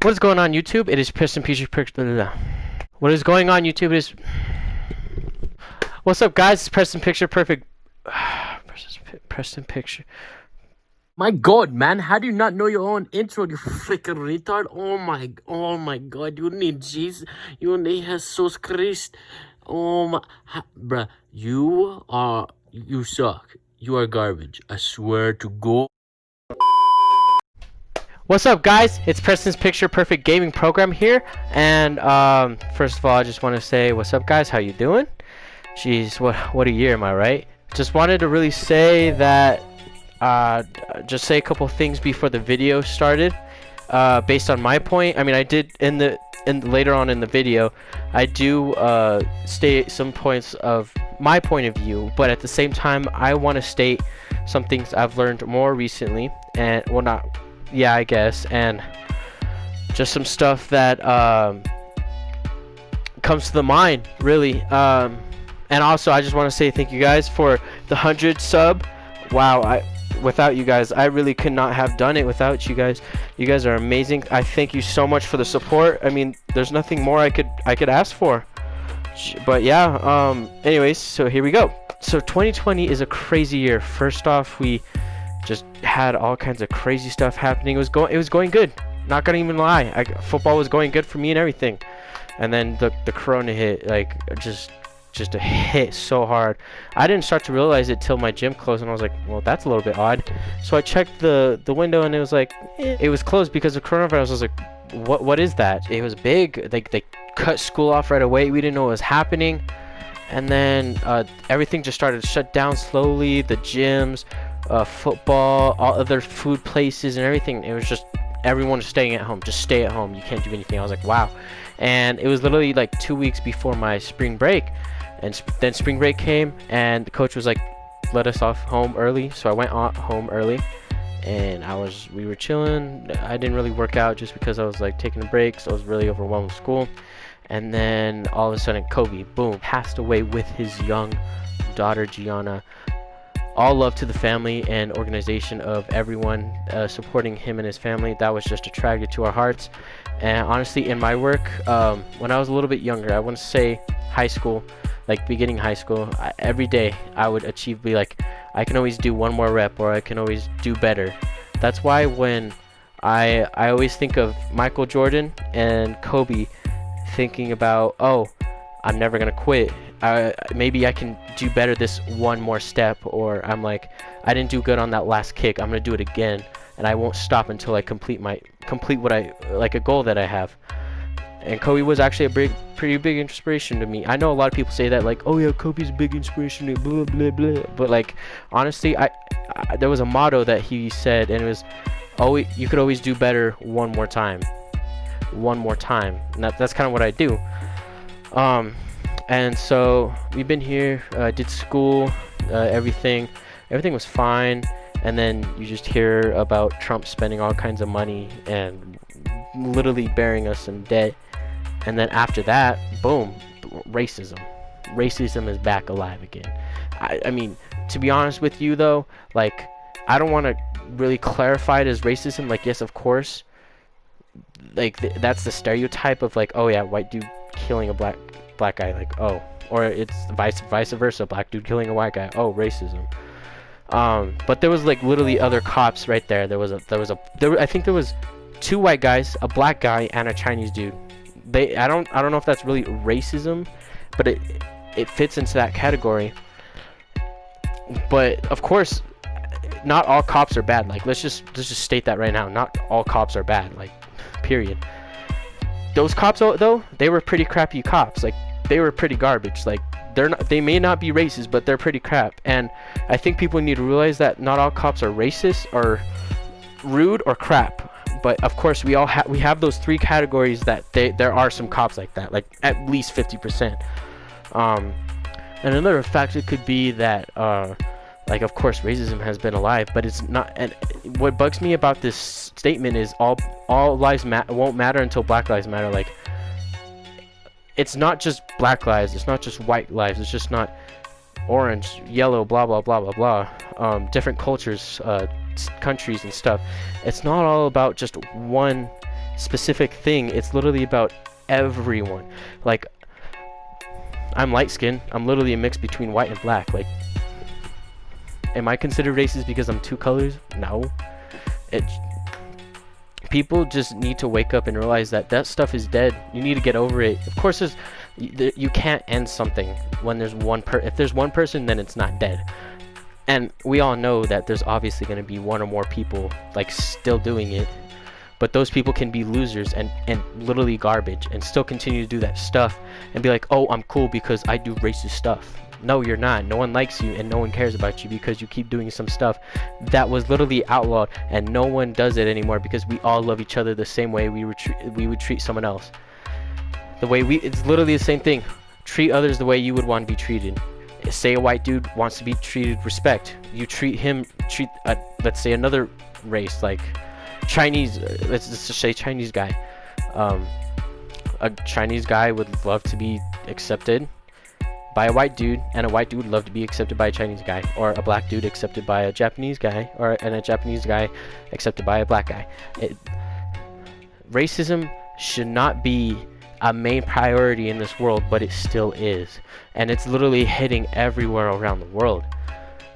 What is going on YouTube? It is Preston Picture. What is going on YouTube? It is. What's up, guys? It's Preston Picture Perfect. Preston Picture. My God, man, how do you not know your own intro, you freaking retard? Oh my God, you need Jesus, you need Jesus Christ. Bruh, you suck. You are garbage. I swear to God. What's up, guys? It's Preston's Picture Perfect Gaming Program here, and first of all, I just want to say, what's up, guys? How you doing? Jeez, what a year, am I right? Just wanted to really say that, just say a couple things before the video started. Based on my point, I mean, I did later on in the video, I do state some points of my point of view, but at the same time, I want to state some things I've learned more recently, and well, not. Yeah, I guess, and just some stuff that comes to the mind, really. And also, I just want to say thank you guys for the 100 sub. Wow, without you guys, I really could not have done it without you guys. You guys are amazing. I thank you so much for the support. I mean, there's nothing more I could ask for. But yeah, anyways, so here we go. So 2020 is a crazy year. First off, we just had all kinds of crazy stuff happening. It was going good. Not gonna even lie. Football was going good for me and everything. And then the corona hit, like just a hit so hard. I didn't start to realize it till my gym closed, and I was like, well, that's a little bit odd. So I checked the window, and it was like, it was closed because of coronavirus. I was like, what is that? It was big. They cut school off right away. We didn't know what was happening. And then everything just started to shut down slowly. The gyms, football, all other food places and everything. It was just everyone was staying at home. Just stay at home. You can't do anything. I was like, wow. And it was literally like 2 weeks before my spring break. And then spring break came, and the coach was like, let us off home early. So I went home early, and we were chilling. I didn't really work out just because I was like taking a break. So I was really overwhelmed with school. And then all of a sudden, Kobe, boom, passed away with his young daughter, Gianna. All love to the family and organization of everyone supporting him and his family. That was just a tragedy to our hearts. And honestly, in my work, when I was a little bit younger, I wouldn't say high school, like beginning high school, every day I would be like, I can always do one more rep, or I can always do better. That's why when I always think of Michael Jordan and Kobe, thinking about, oh, I'm never gonna quit. Maybe I can do better this one more step, or I'm like, I didn't do good on that last kick. I'm gonna do it again, and I won't stop until I complete what I like, a goal that I have. And Kobe was actually a pretty big inspiration to me. I know a lot of people say that, like, oh yeah, Kobe's a big inspiration, blah blah blah. But like, honestly, there was a motto that he said, and it was, always, you could always do better one more time. And that's kind of what I do. And so we've been here, did school, everything was fine. And then you just hear about Trump spending all kinds of money and literally burying us in debt. And then after that, boom, racism is back alive again. I mean, to be honest with you though, like, I don't want to really clarify it as racism. Like, yes, of course, like that's the stereotype of like, oh yeah, white dude killing a black guy, like, oh, or it's vice versa, black dude killing a white guy, oh, racism. But there was like literally other cops right there. I think there was 2 white guys, a black guy, and a Chinese dude. I don't know if that's really racism, but it fits into that category. But of course, not all cops are bad. Like, let's just state that right now. Not all cops are bad. Like, period. Those cops though, they were pretty crappy cops. Like, they were pretty garbage. Like, they may not be racist, but they're pretty crap. And I think people need to realize that not all cops are racist or rude or crap. But of course, we have those 3 categories that there are some cops like that, like at least 50%. And another factor could be that like, of course, racism has been alive, but it's not. And what bugs me about this statement is all lives won't matter until Black Lives Matter. Like, it's not just black lives, it's not just white lives, it's just not orange, yellow, blah blah blah blah blah. Different cultures, countries and stuff. It's not all about just one specific thing. It's literally about everyone. Like, I'm light skinned. I'm literally a mix between white and black. Like, am I considered racist because I'm two colors? No. It. People just need to wake up and realize that that stuff is dead. You need to get over it. Of course, you can't end something when there's if there's one person, then it's not dead. And we all know that there's obviously going to be one or more people like still doing it, but those people can be losers and literally garbage and still continue to do that stuff and be like, oh, I'm cool because I do racist stuff. No, you're not. No one likes you and no one cares about you because you keep doing some stuff that was literally outlawed, and no one does it anymore because we all love each other the same way we would treat someone else. It's literally the same thing. Treat others the way you would want to be treated. Say a white dude wants to be treated respect. You treat let's say another race like Chinese. Let's just say Chinese guy. A Chinese guy would love to be accepted by a white dude, and a white dude would love to be accepted by a Chinese guy, or a black dude accepted by a Japanese guy, and a Japanese guy accepted by a black guy. Racism should not be a main priority in this world, but it still is, and it's literally hitting everywhere around the world.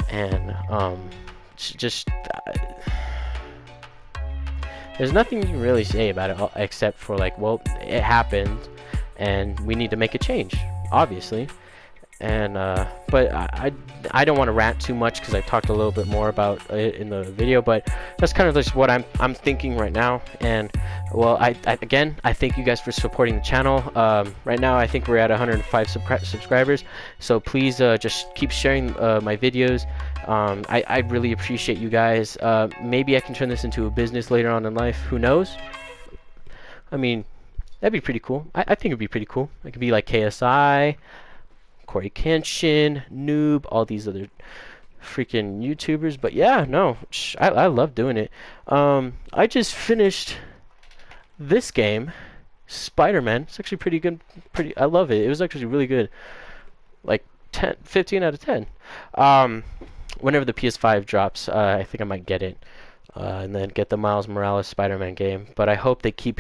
And there's nothing you can really say about it except for like, well, it happened and we need to make a change, obviously. And but I don't want to rant too much because I talked a little bit more about it in the video, but that's kind of just what I'm thinking right now. And well, I thank you guys for supporting the channel. Right now I think we're at 105 subscribers, so please just keep sharing my videos. I really appreciate you guys. Maybe I can turn this into a business later on in life, who knows. I mean, that'd be pretty cool. I think it'd be pretty cool. It could be like KSI, Corey Kenshin, Noob, all these other freaking YouTubers. But yeah, no, I love doing it. I just finished this game, Spider-Man. It's actually pretty good. I love it. It was actually really good. Like 15 out of 10. Whenever the PS5 drops, I think I might get it. And then get the Miles Morales Spider-Man game. But I hope they keep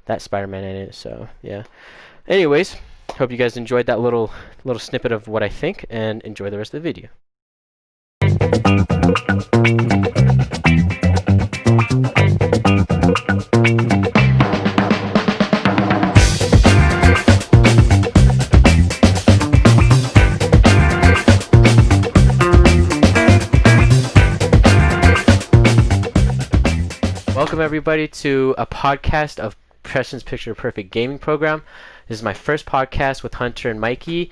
that Spider-Man in it. So yeah. Anyways, hope you guys enjoyed that little snippet of what I think, and enjoy the rest of the video. Welcome everybody to a podcast of Preston's Picture Perfect Gaming Program. This is my first podcast with Hunter and Mikey.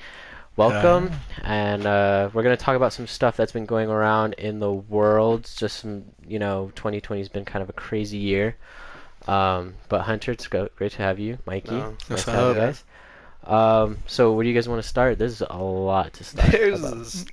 Welcome. And we're going to talk about some stuff that's been going around in the world. Just some, 2020 has been kind of a crazy year. But Hunter, it's great to have you. Mikey, nice to have you guys. So where do you guys want to start? There's a lot to start. There's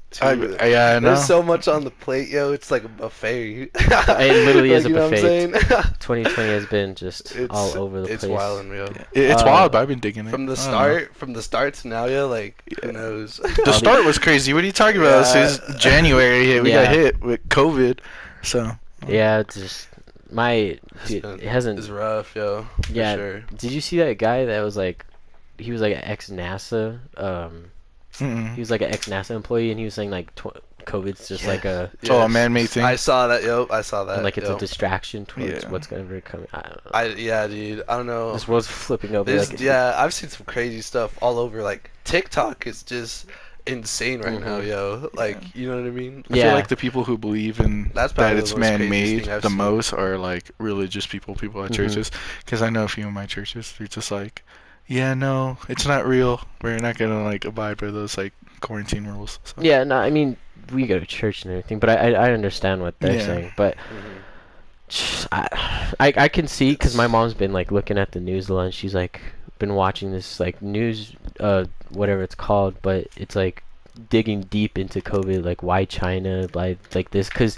so much on the plate, yo. It's like a buffet. It literally is a buffet. 2020 has been just all over the place. It's wild and real. It's wild, but I've been digging it. From the start to now, yo, like, who knows? The start was crazy. What are you talking about? Since January, we got hit with COVID. So yeah, it's just it hasn't. It's rough, yo. Yeah. For sure. Did you see that guy that was like? He was like an ex-NASA. He was like an ex-NASA employee, and he was saying like COVID's just like it's all a man-made thing. I saw that, yo. I saw that. And like it's a distraction towards what's gonna come. I don't know. Yeah, dude. I don't know. This world's flipping over. I've seen some crazy stuff all over. Like TikTok is just insane right now, yo. Like, you know what I mean? I feel like the people who believe in that it's man-made the seen. most are like religious people at churches. Because I know a few of my churches, they're just like, yeah, no, it's not real. We're not gonna like abide by those like quarantine rules. So. Yeah, no, I mean we go to church and everything, but I understand what they're saying. But I can see, because my mom's been like looking at the news a lot, and she's like been watching this like news whatever it's called, but it's like digging deep into COVID, like why China, like this, because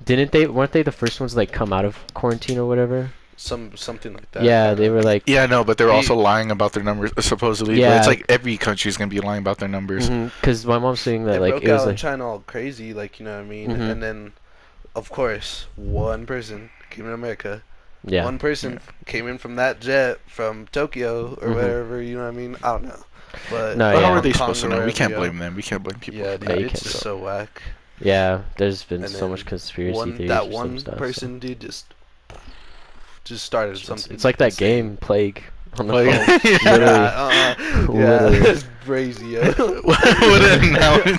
weren't they the first ones to like come out of quarantine or whatever? Something like that. Yeah, they were like. Yeah, no, but they were also lying about their numbers supposedly. Yeah, but it's like every country's gonna be lying about their numbers. Because my mom's saying that like it was like China all crazy, like, you know what I mean. And then, of course, one person came to America, Yeah. One person came in from that jet from Tokyo or Mhm. wherever, you know what I mean? I don't know. But No, But yeah. how are Hong they Kong supposed to or know? We wherever, can't yo. blame them. We can't blame people. Yeah, for dude, Yeah, you it's can't just do so whack. Yeah, there's been And so much then conspiracy theories that for some one stuff. person, dude, just started It's, something. it's like that insane. game Plague on the Plague. phone. Yeah. Literally. Yeah, Literally. that's crazy, yo. What an analogy.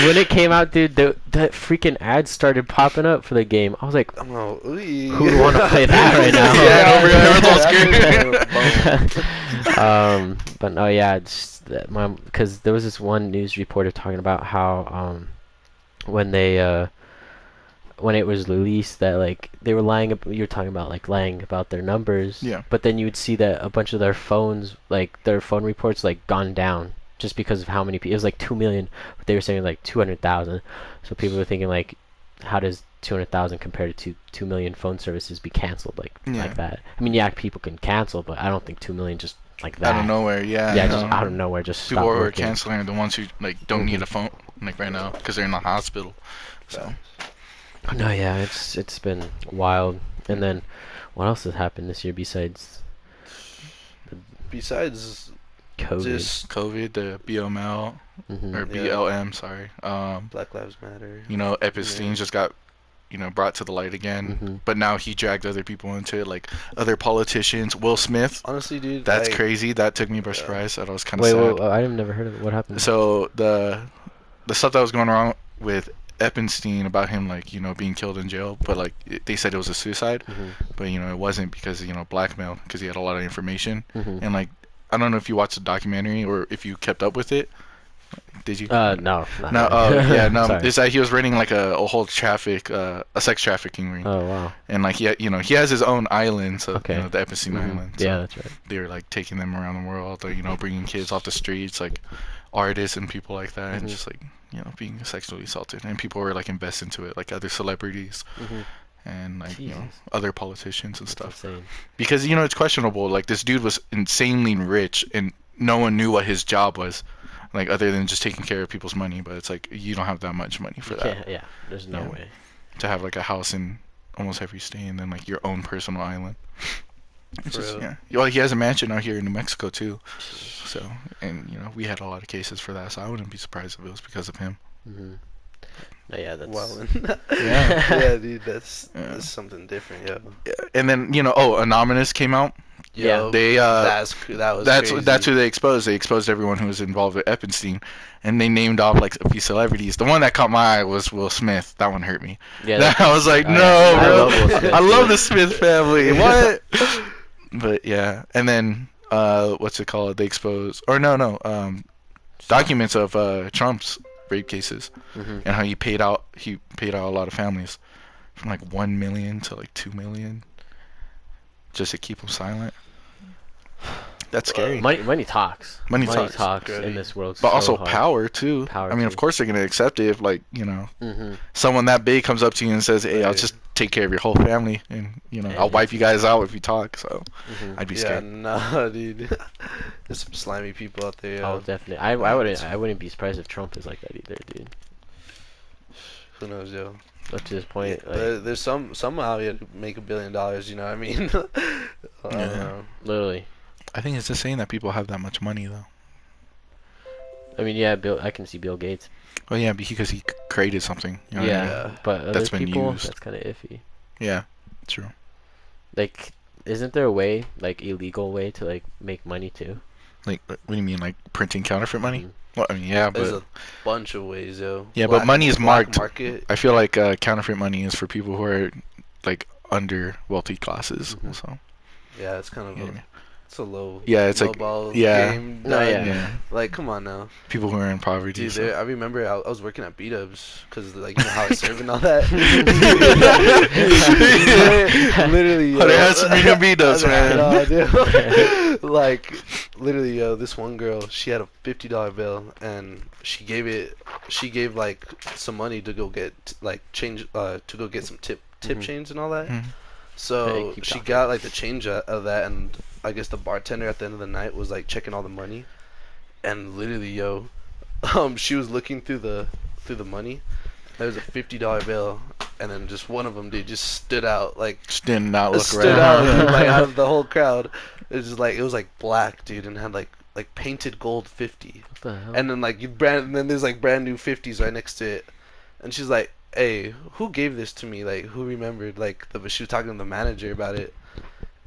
When it came out, dude, that freaking ads started popping up for the game. I was like, I'm all, ooh. who would want to play that right now? Yeah, everyone's all scared. But no, yeah, it's that because there was this one news reporter talking about how when they when it was released that like they were lying. You were talking about like lying about their numbers. Yeah. But then you would see that a bunch of their phones, like their phone reports, like gone down just because of how many people. It was like 2 million, but they were saying like 200,000. So people were thinking like, how does 200,000 compared to 2 million phone services be canceled like that? I mean, yeah, people can cancel, but I don't think 2 million just like that. Out of nowhere, yeah. Yeah, no. just out of nowhere, just People stop who are working. canceling are the ones who like don't need a phone like right now because they're in the hospital. So No, yeah, it's been wild. And then, what else has happened this year besides Besides COVID? just COVID, the BML Mhm. or Yeah. BLM, sorry. Black Lives Matter. You know, Epstein just got, brought to the light again. Mhm. But now he dragged other people into it, like other politicians. Will Smith, Honestly, dude, that's like, crazy. That took me by Yeah. surprise. That was kind of Wait, sad. wait, I've never heard of it. What happened? So the stuff that was going on with Epstein about him, like, being killed in jail, but like they said it was a suicide, Mhm. but it wasn't because blackmail, because he had a lot of information. Mhm. And like, I don't know if you watched the documentary or if you kept up with it. Did you? No. No. Not Oh, really. yeah. No. Sorry. It's that he was running like a whole a sex trafficking ring, Oh wow. and like he has his own island, so Okay. the Epstein Mhm. Island. So Yeah, that's right. they were like taking them around the world, or bringing kids off the streets, like artists and people like that, Mhm. and just like being sexually assaulted, and people were like invest into it, like other celebrities Mhm. and like Jesus. other politicians and That's stuff, insane. because it's questionable. Like this dude was insanely rich, and no one knew what his job was, like other than just taking care of people's money. But it's like you don't have that much money for You that can't- yeah, there's no Yeah. way. to have like a house in almost every state, and then like your own personal island. It's For just, real. yeah. Well, he has a mansion out here in New Mexico too. So, and we had a lot of cases for that, so I wouldn't be surprised if it was because of him. Mhm. No, yeah, that's. Well, Yeah. yeah, dude, that's Yeah. something different, yo. And then Anonymous came out. Yeah. Yo, They that was that's crazy. who they exposed. They exposed everyone who was involved with Epstein, and they named off like a few celebrities. The one that caught my eye was Will Smith. That one hurt me. Yeah. I was like, Oh, no, yeah. I bro. love Will Smith, I love dude. the Smith family. What? But yeah, and then what's it called? They exposed, or no, documents of Trump's rape cases, Mhm. and how he paid out a lot of families from like 1 million to like 2 million just to keep them silent. That's scary. Money talks. Money talks. Good. in this world. But so also hard. power too. Power, I mean, of too. course they're gonna accept it if Mhm. someone that big comes up to you and says, "Hey, I'll Right. just take care of your whole family, and Yeah, I'll wipe you guys out if you talk." So Mhm. I'd be Yeah, scared. nah, dude. There's some slimy people out there, Oh, yo. definitely. I wouldn't be surprised if Trump is like that either, dude. Who knows, yo. Up to this point, like, There's some out here who make $1 billion, you know what I mean? I don't Yeah. know. literally. I think it's insane that people have that much money though. I mean, yeah, I can see Bill Gates. Well, yeah, because he created something. You know what I Yeah, mean? Yeah. but other That's been people, used. that's kind of iffy. Yeah, true. Like, isn't there a way, like, illegal way to like make money too? Like, what do you mean, like printing counterfeit money? Mhm. Well, I mean, yeah, There's but a bunch of ways, yo. Yeah, but money is black marked. market. I feel like counterfeit money is for people who are like under wealthy classes. Mhm. So Yeah, it's kind of Yeah. it's a low. Yeah, it's low like- ball yeah. game. No, done. yeah. yeah, Like, come on now, people who are in poverty. dude. so- I remember I was working at B-Dubs because like you know how I serve and all that. Literally, yo. Oh, there has to be no B-Dubs, man. No, dude. Like, literally, yo. This one girl, she had a $50 bill, and she gave like some money to go get like change, to go get some tip Mhm. chains and all that. Mhm. So Hey, keep she talking. got like the change of that, and I guess the bartender at the end of the night was like checking all the money, and literally, she was looking through the money. There was a $50 bill, and then just one of them, dude, just stood out like Just did not look stood right. out, dude, like out of the whole crowd. It was like black, dude, and had like painted gold 50, What the hell? and then like and then there's like brand new 50s right next to it, and she's like, "Hey, who gave this to me? Like, who remembered?" Like, she was talking to the manager about it,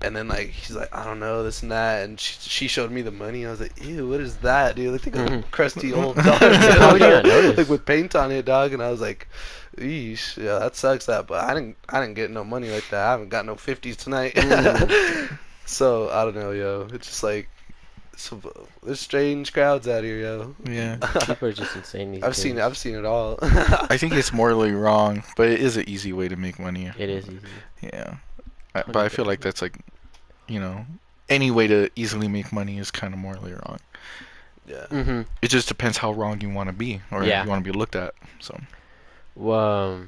and then like he's like, "I don't know, this and that," and she showed me the money. I was like, "Ew, what is that, dude? Like a crusty old dog, How would you not notice? like with paint on it, dog." And I was like, "Eesh, yeah, that sucks." That, but I didn't get no money like that. I haven't got no 50s tonight. So I don't know, yo. It's just like there's strange crowds out here, yo. Yeah. People are just insane these I've days. seen it all. I think it's morally wrong, but it is an easy way to make money. It is easy. Yeah. But I feel like that's like, any way to easily make money is kind of morally wrong. Yeah. Mm-hmm. It just depends how wrong you want to be, or Yeah. you want to be looked at. So. Well,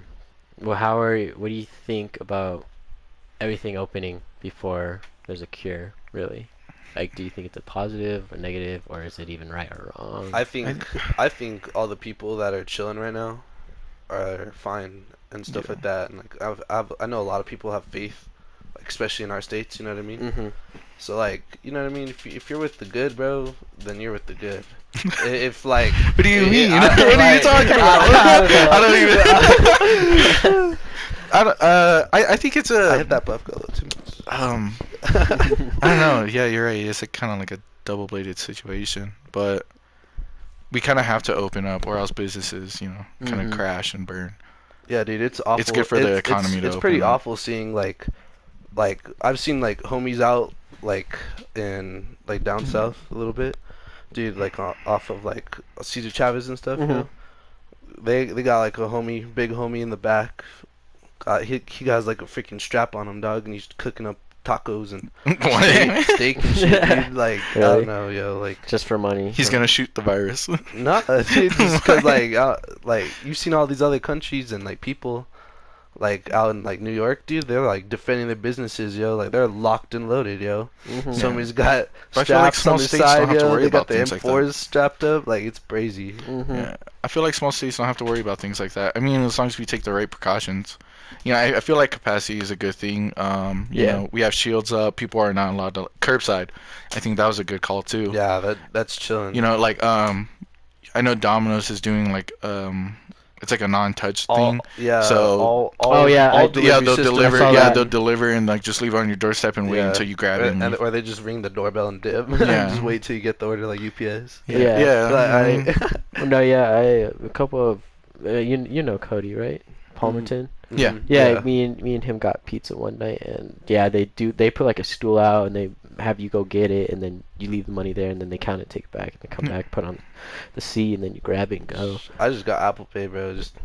what do you think about everything opening before there's a cure, really? Like, do you think it's a positive or negative, or is it even right or wrong? I think all the people that are chilling right now are fine and stuff Yeah. like that. And like I know a lot of people have faith, like especially in our states. You know what I mean? Mm-hmm. So like, you know what I mean? If you're with the good, bro, then you're with the good. If like, What do you mean? I- What are you like, talking about? I don't know. I don't I think it's I a hit that buff go a little too much. I don't know. Yeah, you're right. It's kind of like a double-bladed situation, but we kind of have to open up, or else businesses, kind of Mhm. crash and burn. Yeah, dude, it's awful. It's good for the economy to It's pretty open up. awful seeing like I've seen like homies out like in like down south a little bit, dude. Like off of like Cesar Chavez and stuff. You know? They got like a big homie in the back. He has like a freaking strap on him, dog, and he's cooking up tacos and steak and shit, dude. Like I Really? don't know, yo, like Just for money. He's gonna shoot the virus. not dude, just cause like you've seen all these other countries and like people like out in like New York, dude, they're like defending their businesses, yo, like they're locked and loaded, yo. Mhm. Somebody's got But I feel like straps small on the states don't side, have to yo. worry They got about the things like that. M4s strapped up, like it's crazy. Mhm. Yeah, I feel like small states don't have to worry about things like that. I mean, as long as we take the right precautions. I feel like capacity is a good thing. We have shields up. People are not allowed to curbside. I think that was a good call too. Yeah, that's chilling. I know Domino's is doing like it's like a non-touch thing. Yeah. So- all, Oh, yeah, all I- delivery Yeah, they'll systems deliver. saw Yeah, that. they'll deliver and like just leave it on your doorstep and wait Yeah. until you grab it. And or they just ring the doorbell and dip. Yeah. Just wait till you get the order like UPS. Yeah. yeah. But I mean, No, yeah, a couple of you know Cody, right? Palmerton. Yeah. Yeah, me and him got pizza one night, and yeah, they put like a stool out and they have you go get it, and then you leave the money there, and then they count it, take it back, and then come back, put on the C, and then you grab it and go. I just got Apple Pay, bro. Just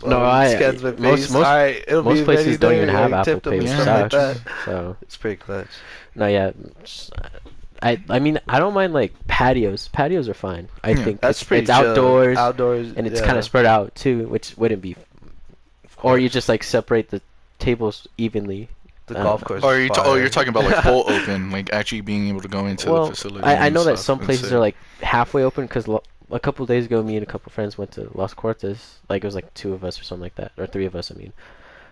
No, scans my most- face. Alright, it'll Most be places ready don't there, even have like, Apple tipped 'em Pay, and which Yeah. stuff like sucks. that. So It's pretty clutch. no, yeah, I mean I don't mind like patios. Patios are fine. I Yeah, think That's pretty it's chill. outdoors, Outdoors, and it's yeah, kind of spread out too, which wouldn't be. of Or you course. just like separate the tables evenly. the I golf don't course. Or is you're fire. talking about like full open, like actually being able to go into the facility. I and know that stuff some and places sit. are like halfway open because a couple of days ago, me and a couple friends went to Las Cortes. Like it was like 2 of us or something like that, or 3 of us, I mean.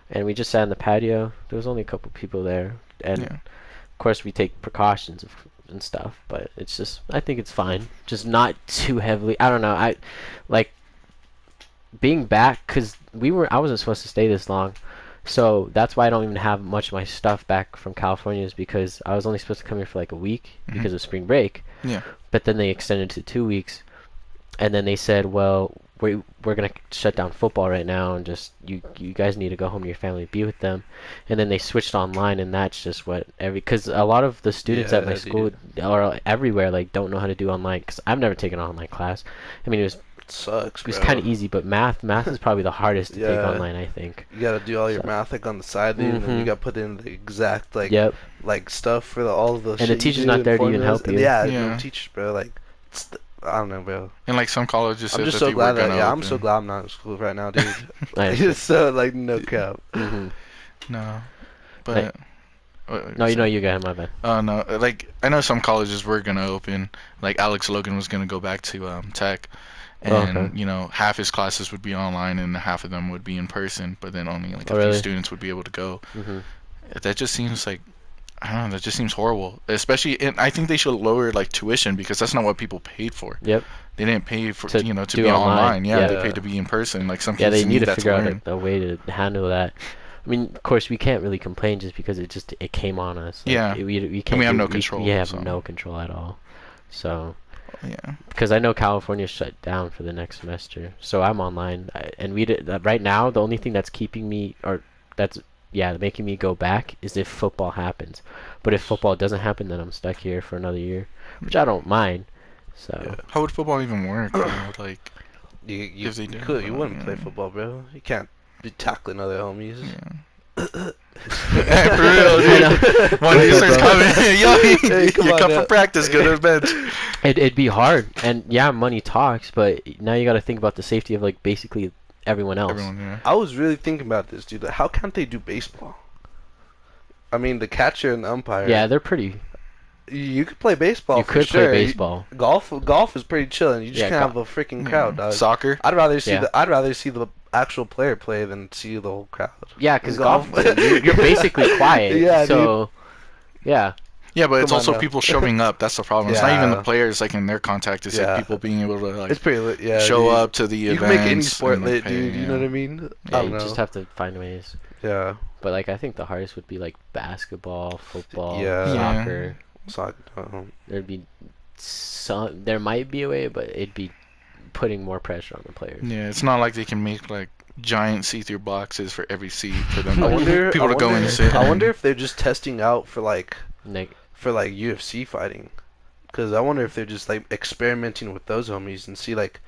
And we just sat in the patio. There was only a couple people there, and Yeah. of course we take precautions and stuff. But it's just, I think it's fine. Just not too heavily. I don't know. I like being back because I wasn't supposed to stay this long. So that's why I don't even have much of my stuff back from California, is because I was only supposed to come here for like a week Mhm. because of spring break. Yeah. But then they extended to 2 weeks, and then they said, well, we're gonna shut down football right now, and just you guys need to go home to your family, be with them. And then they switched online, and that's just what because a lot of the students at my Yeah, school or everywhere like don't know how to do online, because I've never taken an online class. I mean, it Sucks, was bro. kind of easy, but math is probably the hardest to take Yeah. online, I think. You gotta do all your So- math like on the side, dude, and then you Mhm. gotta put in the exact like Yep. like stuff for all of the. the teacher's not there to even help you. Yeah, Yeah. no teachers, bro. Like, I don't know, bro. And like some colleges said I'm just that so they glad were gonna that I'm open. so glad I'm not in school right now, dude. I It's so like no cap. hmm No, but No, you got it, my bad. Oh no, like I know some colleges were gonna open. Like Alex Logan was gonna go back to Tech, and Okay. you know, half his classes would be online and half of them would be in person, but then only like a Oh, few really? students would be able to go. Hmm. That just seems like, I don't know, that just seems horrible. Especially, and I think they should lower like tuition, because that's not what people paid for. Yep. They didn't pay for To to do be online. online. Yeah, Yeah. they paid to be in person. Like some Yeah, kids they need to that figure out learn. a way to handle that. I mean, of course, we can't really complain just because it came on us. Like, Yeah. we can't. we have do- no control, We have so. no control at all. So, Yeah. because I know California shut down for the next semester, so I'm online, and right now the only thing that's keeping me, or that's making me go back, is if football happens. But if football doesn't happen, then I'm stuck here for another year, which I don't mind. So. Yeah. How would football even work? You know, like, You If they do, you wouldn't play yeah. football, bro. You can't be tackling other homies. yeah. For real, dude. One dude starts coming. Yo, Hey, you come on come now. for practice, go to the bench. It'd be hard, and yeah, money talks, but now you got to think about the safety of like basically everyone else. Everyone, yeah. I was really thinking about this, dude. Like, how can't they do baseball? I mean, the catcher and the umpire. Yeah, they're pretty. You could play baseball. You for could sure. play baseball. Golf is pretty chill, and you just Yeah, can't have a freaking crowd, dog. Soccer. I'd rather see Yeah. I'd rather see the actual player play than see the whole crowd. Yeah, because Golf. golf, you're basically quiet. Yeah, so, yeah. Yeah, but it's Come on also now. people showing up. That's the problem. It's not even the Yeah. players like in their contact. It's Yeah. like people being able to like It's pretty lit, yeah. show dude. up to the You events. can make any sport and, like, lit, pay, dude. You yeah. know what I mean? Yeah, I you don't know. just have to find ways. Yeah. But like, I think the hardest would be like basketball, football, Yeah. soccer. So, There'd be some. There might be a way, but it'd be putting more pressure on the players. Yeah, it's not like they can make like giant see-through boxes for every seat for them. I Like, wonder. people to go and sit. I wonder if they're just testing out for like Like, UFC fighting, because I wonder if they're just like experimenting with those homies and see like,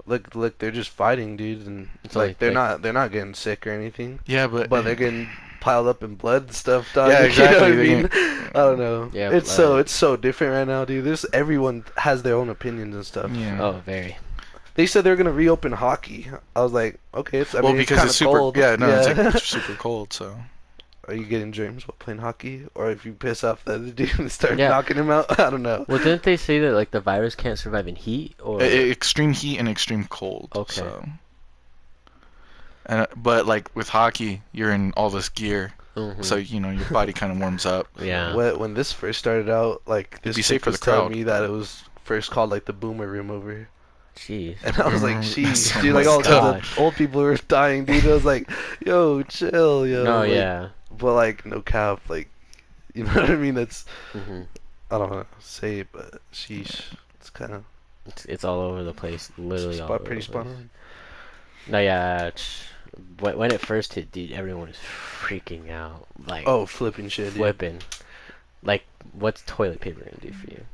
look, they're just fighting, dude, and it's So, like they're not getting sick or anything, Yeah, but but they're getting piled up in blood and stuff, dog. Yeah, exactly. You know They're what I mean? I don't know. Yeah, It's so different right now, dude. Everyone has their own opinions and stuff. yeah. oh, very. They said they're gonna reopen hockey. I was like, okay, I well, mean, because it's it's kinda super. cold. Yeah, no, it's like super cold. So Are you getting dreams while playing hockey, or if you piss off the other dude and start Yeah. knocking him out? I don't know. Well, didn't they say that like the virus can't survive in heat or? extreme heat and extreme cold. Okay. So. And but like with hockey, you're in all this gear, Mhm. so you know your body kind of warms up. yeah. When this first started out, like this be chick safe for was the telling crowd. me that it was first called like the boomer room over, Jeez. and I was like, That's "Jeez, so dude!" Like all messed the up. old people were dying, dude. I was like, "Yo, chill, yo." No, like, yeah. But like, no cap, like, you know what I mean? That's Hmm. I don't want to say it, but sheesh, it's kind of It's all over the place, literally all over pretty the spot place. on. No, yeah. When it first hit, dude, everyone was freaking out, like Oh, flipping shit, dude. flipping. Like, what's toilet paper gonna do for you?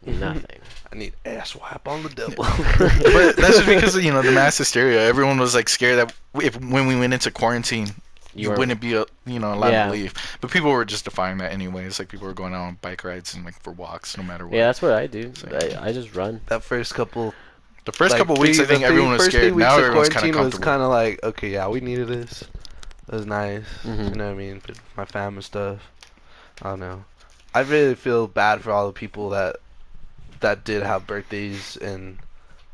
Nothing. I need ass wipe on the double. But that's just because of, you know, the mass hysteria. Everyone was like scared that when we went into quarantine, you were- wouldn't be allowed Yeah. to leave. But people were just defying that anyways. Like people were going out on bike rides and like for walks, no matter what. Yeah, that's what I do. So- I just run. That first couple. The first like, couple weeks, I think everyone was first 3 scared. weeks Now of everyone's kind of quarantine was comfortable. kind of like, okay, yeah, we needed this. It was nice. Mhm. You know what I mean? But my fam and stuff. I don't know. I really feel bad for all the people that did have birthdays and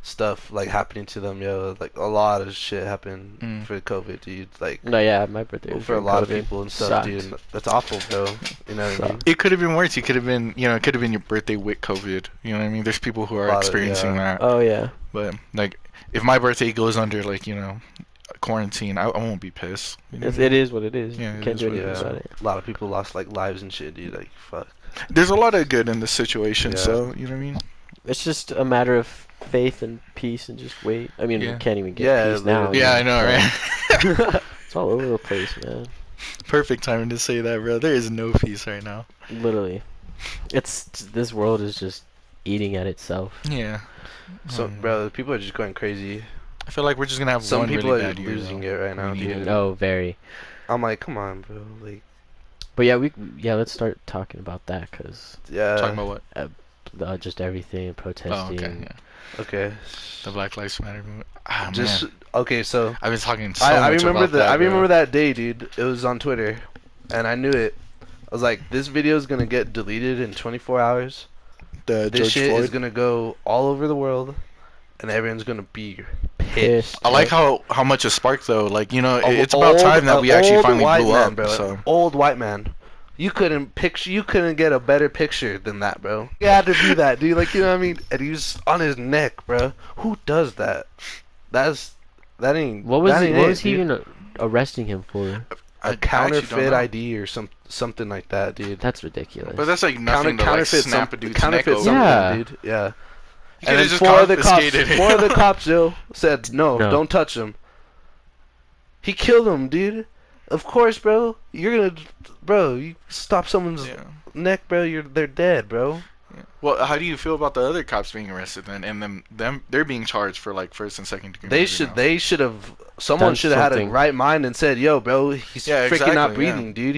stuff like happening to them, yo. Like a lot of shit happened Mm. for COVID, dude. Like No, yeah, my birthday was for a during lot of COVID. people and stuff, Sucked. dude. And that's awful, bro. You know what I mean? It could have been worse. You could have been, you know, it could have been your birthday with COVID. You know what I mean? There's people who are Lot of- experiencing yeah. that. Oh yeah. But like, if my birthday goes under like, you know, quarantine, I won't be pissed. You know? It is what it is. Yeah, You it can't is do what it anything Yeah, about it. a lot of people lost like lives and shit, dude. Like fuck. There's a lot of good in this situation, Yeah. so you know what I mean? It's just a matter of faith and peace and just wait. I mean, Yeah. we can't even get Yeah, peace now. literally. Yeah, I know, right? It's all over the place, man. Perfect timing to say that, bro. There is no peace right now. Literally. This world is just eating at itself. Yeah. So, bro, people are just going crazy. I feel like we're just gonna have Some one people really are bad year. losing though. it right now, We need dude. it. Oh, very. I'm like, come on, bro. Like, But yeah, let's start talking about that because yeah. Talking about what? just everything, Oh, protesting. okay, yeah. Okay. The Black Lives Matter movement. Ah, Just man. okay. So I've been talking so I much remember about that. I bro. remember that day, dude. It was on Twitter, and I knew it. I was like, this video is gonna get deleted in 24 hours. The This George shit Floyd. is gonna go all over the world, and everyone's gonna be pissed. I like how much it sparked though. Like, you know, A it's about time that we actually old finally white blew man, up. bro. So An old white man. You couldn't get a better picture than that, bro. You had to be that, dude. Like, you know what I mean? And he was on his neck, bro. Who does that? That ain't. What was that he? ain't What it, was he dude. even arresting him for? I A actually don't counterfeit know. ID or something like that, dude. That's ridiculous. But that's like nothing to like Counterfeit snap a some- dude's neck counterfeit over. something, Yeah. dude. Yeah. You And could've then just four of the cops, confiscated him. four of the cops, Joe, said no, No. don't touch him. He killed him, dude. Of course, bro. You stop someone's Yeah. neck, bro. They're dead, bro. Yeah. Well, how do you feel about the other cops being arrested then, and them they're being charged for like first and second degree? murder now? They should have. Someone Done should have had a something. right mind and said, "Yo, bro, he's Yeah, freaking not exactly, yeah. breathing, dude.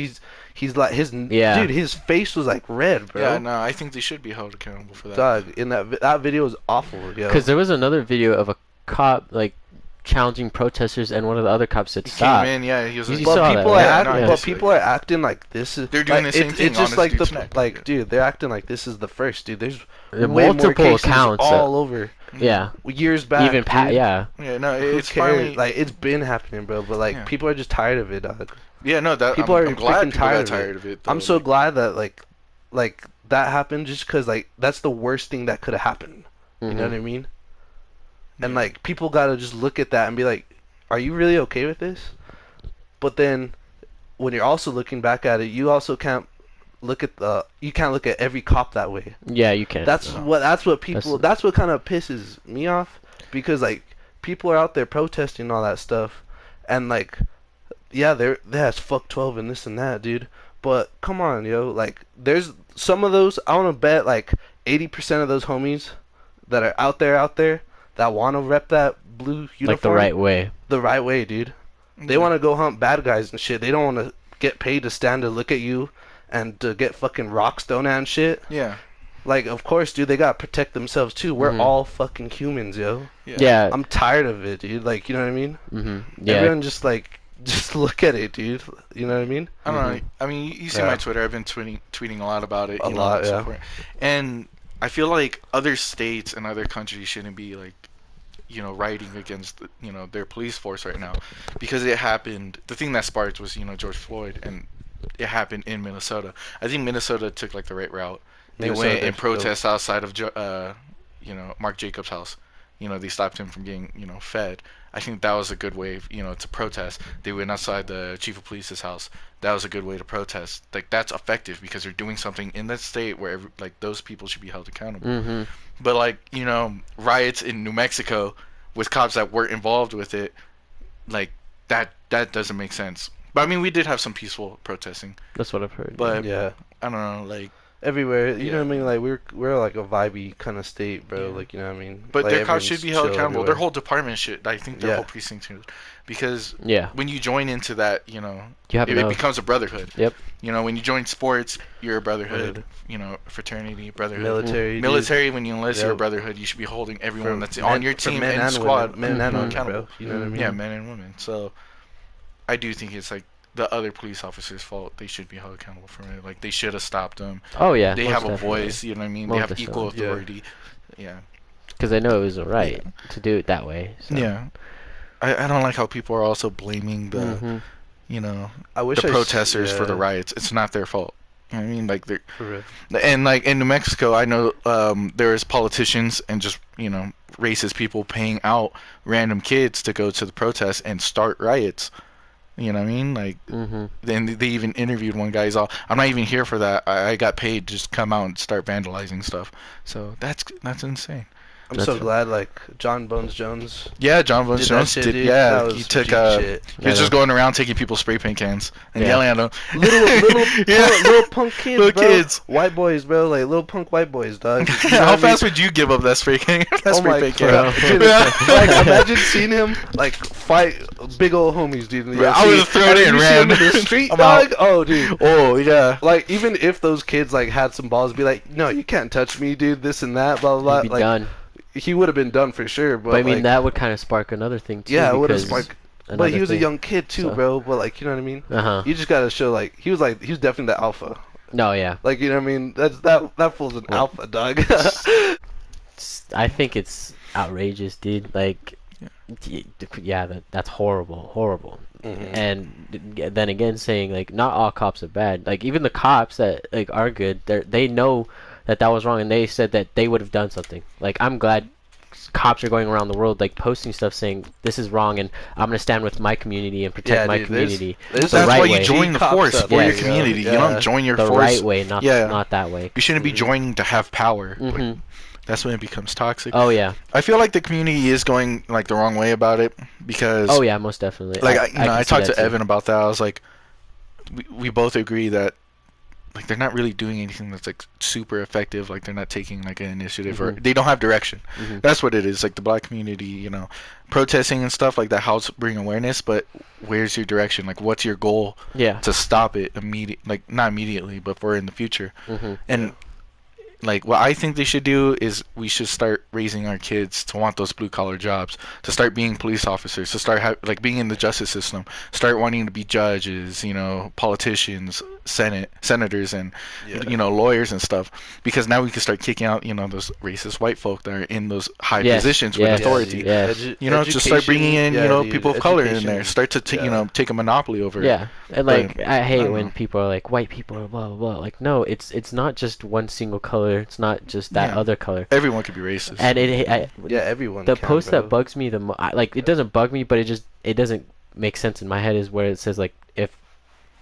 He's like Yeah. dude, his face was like red, bro. Yeah, no, I think they should be held accountable for that. Dog, in that video was awful, yo. Because there was another video of a cop like challenging protesters, and one of the other cops said He stop. came in, yeah, he was You like, saw But that, people right? are Yeah, acting, no, but it's people are acting like this is. They're doing like, the same thing It's on just this like dude's neck. like, dude, they're acting like this is the first, dude. There's There are way more multiple cases accounts, all over Yeah, years back. even dude. yeah. yeah, no, Who it's cares? finally Like it's been happening, bro. But like Yeah. people are just tired of it, dog. yeah, no, that People I'm are glad freaking people got tired tired of it. Though. I'm so glad that like that happened, just because like that's the worst thing that could have happened. You know Mhm. what I mean? And Yeah. like people gotta just look at that and be like, are you really okay with this? But then when you're also looking back at it, you also can't look at every cop that way. Yeah, you can. That's what people that's what kind of pisses me off, because like people are out there protesting and all that stuff, and like yeah, there's fuck 12 and this and that, dude. But come on, yo, like there's some of those, I want to bet like 80% of those homies that are out there that want to rep that blue uniform like the right way. the right way, dude. They want to go hunt bad guys and shit. They don't want to get paid to stand to look at you and to get fucking rocks thrown at and shit. Yeah, Like, of course, dude, they gotta protect themselves too. We're Mhm. all fucking humans, yo. Yeah. I'm tired of it, dude. Like, you know what I mean? Yeah. Everyone just like, just look at it, dude. You know what I mean? I don't know. I mean, you see Yeah. my Twitter. I've been tweeting a lot about it. A you know, lot, like, yeah. support. And I feel like other states and other countries shouldn't be like, you know, rioting against you know their police force right now, because it happened. The thing that sparked was George Floyd, and it happened in Minnesota. I think Minnesota took like the right route. They Minnesota went and did, protest outside of Mark Jacobs' house. They stopped him from getting fed. I think that was a good way to protest. They went outside the chief of police's house. That was a good way to protest. Like, that's effective because they're doing something in that state where those people should be held accountable. Mm-hmm. But like riots in New Mexico with cops that weren't involved with it, like that doesn't make sense. But I mean, we did have some peaceful protesting. That's what I've heard. But Yeah. I don't know, like. Everywhere, you know Yeah. what I mean? Like we're like a vibey kind of state, bro. Yeah. Like, you know what I mean? But like, their cops should everyone's be held chill accountable. Their everywhere. whole department should. I think their Yeah. whole precinct should, because yeah, when you join into that, you have it no. becomes a brotherhood. Yep. When you join sports, you're a brotherhood. Right. Fraternity, brotherhood. military, dude. Military, when you enlist, you're a Yep. brotherhood. You should be holding everyone For that's men- on your for team men and women. squad, men and Mhm. women, accountable. bro. You know what I mean? Yeah, men and women. So I do think it's like the other police officers' fault. They should be held accountable for it. Like, they should have stopped them. Oh yeah. They have a voice. You know what I mean? They Most have equal definitely. Yeah. authority. Yeah. because they know it was right to do it that way. So. Yeah. I don't like how people are also blaming the Mhm. I wish the I s- protesters for the yeah, riots. It's not their fault. You know what I mean? Like, they're for real. and like in New Mexico, I know there is politicians and just racist people paying out random kids to go to the protests and start riots. You know what I mean? Like, Mhm. then they even interviewed one guy. He's all, "I'm not even here for that. I got paid to just come out and start vandalizing stuff." So that's insane. I'm That's so right. glad, like John Bones Jones Yeah, John Bones did that Jones shit, did. dude. Yeah, That he was took. G shit. He was Yeah. just going around taking people's spray paint cans and Yeah. yelling at them. Little punk kids, Little bro. kids. White boys, bro. Like little punk white boys, dog. You know How what I mean? fast would you give up that spray can? That Oh spray my paint god. can. Dude, like, imagine seeing him like fight big old homies, dude. In the Bro, I UFC, would've thrown and it then and you see him ran. in the street, I'm dog. Oh, dude. Oh yeah. Like, even if those kids like had some balls, be like, no, you can't touch me, dude. This and that, blah blah He'd blah. be Like, done. he would have been done for sure. But, But I mean, like, that would kind of spark another thing too. yeah, it would have because sparked. But he was a young kid too, So- bro. But like, you know what I mean? Uh huh. You just gotta show like he was definitely the alpha. No, yeah. Like, you know what I mean? That fool's an Well- alpha, dog. I think it's outrageous, dude. Like, yeah, that's horrible. Mhm. And then again, saying like not all cops are bad. Like even the cops that like are good, they know that was wrong, and they said that they would have done something. Like I'm glad cops are going around the world like posting stuff saying this is wrong, and I'm gonna stand with my community and protect Yeah, my dude, there's- community. there's the That's right why way. you join the Cops force out for there, your yeah. community. You Yeah. don't join your The force. right way, not Yeah. not that way. You shouldn't be joining to have power. Like, Hmm. that's when it becomes toxic. Oh yeah. I feel like the community is going like the wrong way about it because Oh yeah, most definitely. like can I see talked that to too. Evan about that. I was like, we both agree that like they're not really doing anything that's like super effective. Like they're not taking like an initiative or Mhm. they don't have direction. Mhm. That's what it is. Like the black community, you know, protesting and stuff like that helps bring awareness. But where's your direction? Like what's your goal Yeah. to stop it immediate? Like not immediately, but for in the future. Hmm. And like what I think they should do is we should start raising our kids to want those blue collar jobs, to start being police officers, to start like being in the justice system, start wanting to be judges, you know, politicians, senators, and Yeah. you know lawyers and stuff. Because now we can start kicking out you know those racist white folk that are in those high Yes, positions yes. with authority. dude. Yes. You know, just start bringing in Education- you know dude, people of color in education there. is- Start to you yeah. know take a monopoly over. Yeah, and But, like I hate don't when know. people are like white people are blah blah blah. Like no, it's not just one single color. It's not just that Yeah. other color. Everyone could be racist. And Yeah, everyone. the can, post bro. that bugs me like it doesn't bug me, but it doesn't make sense in my head is where it says like if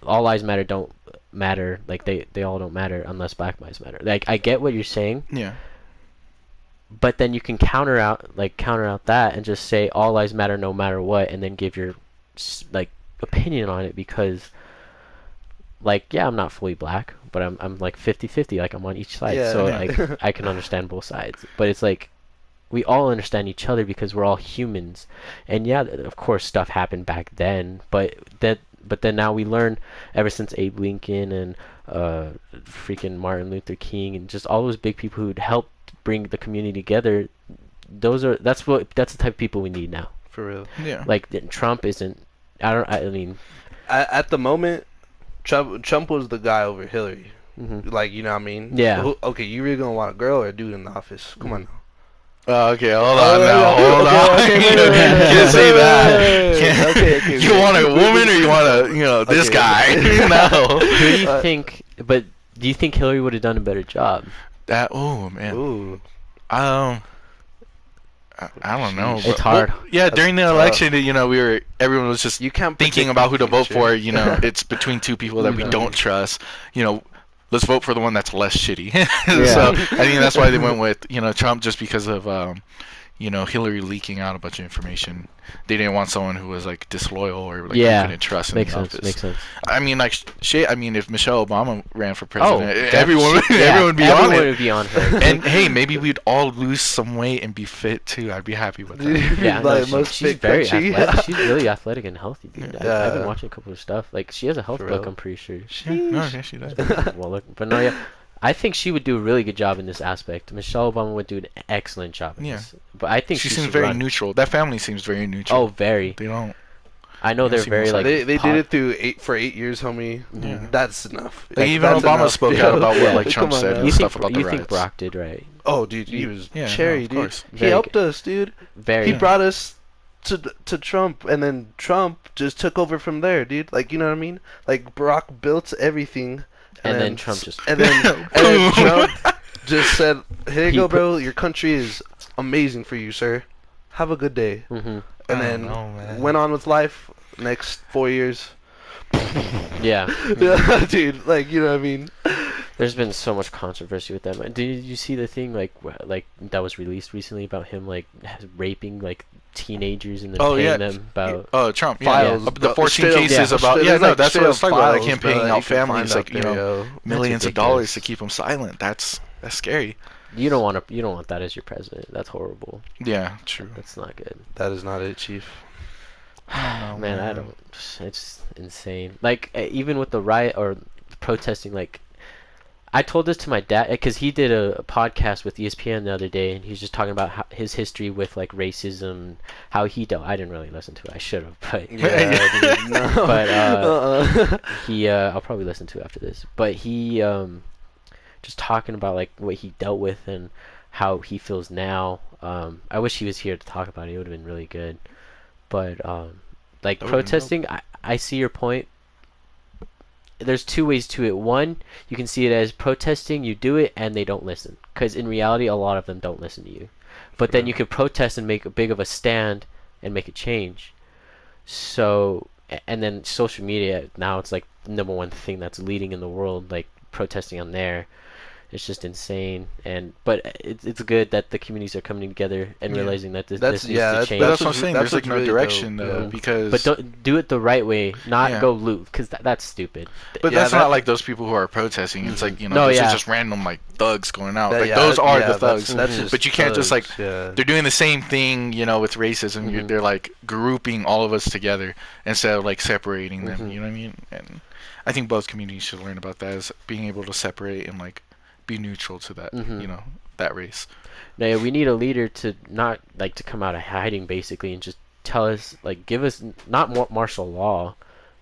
all lives matter don't matter, like they all don't matter unless black lives matter. Like I get what you're saying, yeah. but then you can counter out that and just say all lives matter no matter what, and then give your like opinion on it because like yeah, I'm not fully black, but I'm like 50-50, like I'm on each side, Yeah. so Yeah. like I can understand both sides. But it's like we all understand each other because we're all humans, and yeah, of course stuff happened back then, but then now we learn ever since Abe Lincoln and freaking Martin Luther King and just all those big people who'd helped bring the community together. That's the type of people we need now. For real. Yeah. Like Trump isn't. I mean. At the moment, Trump was the guy over Hillary. Mhm. Like, you know what I mean? Yeah. Okay, you really gonna want a girl or a dude in the office? Come on now. Okay, hold on now. Hold on. Okay, You wait, wait, wait, can't say wait, that. wait, wait, Can't- okay, You wait. want a woman or you want a, you know, this Okay. guy? No. Who do you Uh, think? But do you think Hillary would have done a better job? That. Oh man. Ooh. I don't know. Sheesh. It's hard. Yeah, That's during the tough. election, you know, everyone was just You can't thinking predict about the who to vote future. for. You know, it's between two people that we Mhm. don't trust. You know, let's vote for the one that's less shitty. Yeah. So I think that's why they went with Trump, just because of Hillary leaking out a bunch of information. They didn't want someone who was like disloyal or like Yeah. couldn't trust in Makes the sense. office. Makes sense. I mean, like shit. I mean, if Michelle Obama ran for Oh, president, everyone would be on everyone it. would be on her. And hey, maybe we'd all lose some weight and be fit too. I'd be happy with that. Yeah, no, Like most she's fit very country. athletic. She's really athletic and healthy, dude. I've Yeah. been watching a couple of stuff. Like she has a health For book, real. I'm pretty sure. No, yeah, she does. Well, look, but no, yeah, I think she would do a really good job in this aspect. Michelle Obama would do an excellent job in Yeah. this. But I think She she seems should very run. neutral. That family seems very neutral. Oh, very. They don't. I know Yeah, they're she very must- like. They pop- did it through 8 years, homie. Yeah. That's enough. Like, even that's Obama enough, spoke yo. out about what Yeah. like Trump Come on said now. and You think stuff about the you think riots. Brock did right? Oh, dude, he was Yeah, no, cherry, of dude. course. He Very helped good. us, dude. Very. He Yeah. brought us to Trump, and then Trump just took over from there, dude. Like, you know what I mean? Like, Barack built everything, And then Trump just- and then Trump just said, "Here you He go, put- bro. Your country is amazing for you, sir. Have a good day." Hmm. And I then don't know, man. went on with life. Next 4 years, Yeah. dude. Like, you know what I mean? There's been so much controversy with that. Did you see the thing like that was released recently about him like raping like teenagers and then Oh paying yeah. them about? Trump. Files, Yeah. The but 14 straight up- cases yeah, about. Straight- Yeah, there's, no, like, that's what I was straight talking up about. Like him files, paying bro, out you can find families, out like there, yo. millions of ridiculous. dollars to keep them silent. That's scary. You don't want that as your president. That's horrible. Yeah, true. That's not good. That is not it, Chief. Man, I don't. It's insane. Like even with the riot or protesting, like I told this to my dad because he did a podcast with ESPN the other day, and he was just talking about his history with like racism, how he dealt. I didn't really listen to it. I should have, but Yeah, dude, no. But, Uh-uh. he I'll probably listen to it after this. But he just talking about like what he dealt with and how he feels now. I wish he was here to talk about it. It would have been really good. But like That would've been dope. protesting, I see your point. There's two ways to it. One, you can see it as protesting, you do it, and they don't listen. Because in reality, a lot of them don't listen to you. But then you can protest and make a big of a stand and make a change. So, and then social media, now it's like the number one thing that's leading in the world, like protesting on there. It's just insane. But it's good that the communities are coming together and Yeah. realizing that this That's- needs yeah, to that's- change. But that's what I'm what's- saying. that's There's like what's no really direction dope, though, yeah. because But don't do it the right way, not Yeah. go loot, because that's stupid. But Yeah, that's that- not like those people who are protesting. It's like, you know, No, those yeah. are just random like thugs going out. That- Like yeah, those are yeah, the thugs. That's just But you can't just, like, thugs, yeah. They're doing the same thing, you know, with racism. Mhm. They're like grouping all of us together instead of like separating them. Mhm. You know what I mean? And I think both communities should learn about that, as being able to separate and like be neutral to that, Mhm. you know, that race. No, yeah, we need a leader to not like to come out of hiding basically and just tell us, like, give us not more martial law,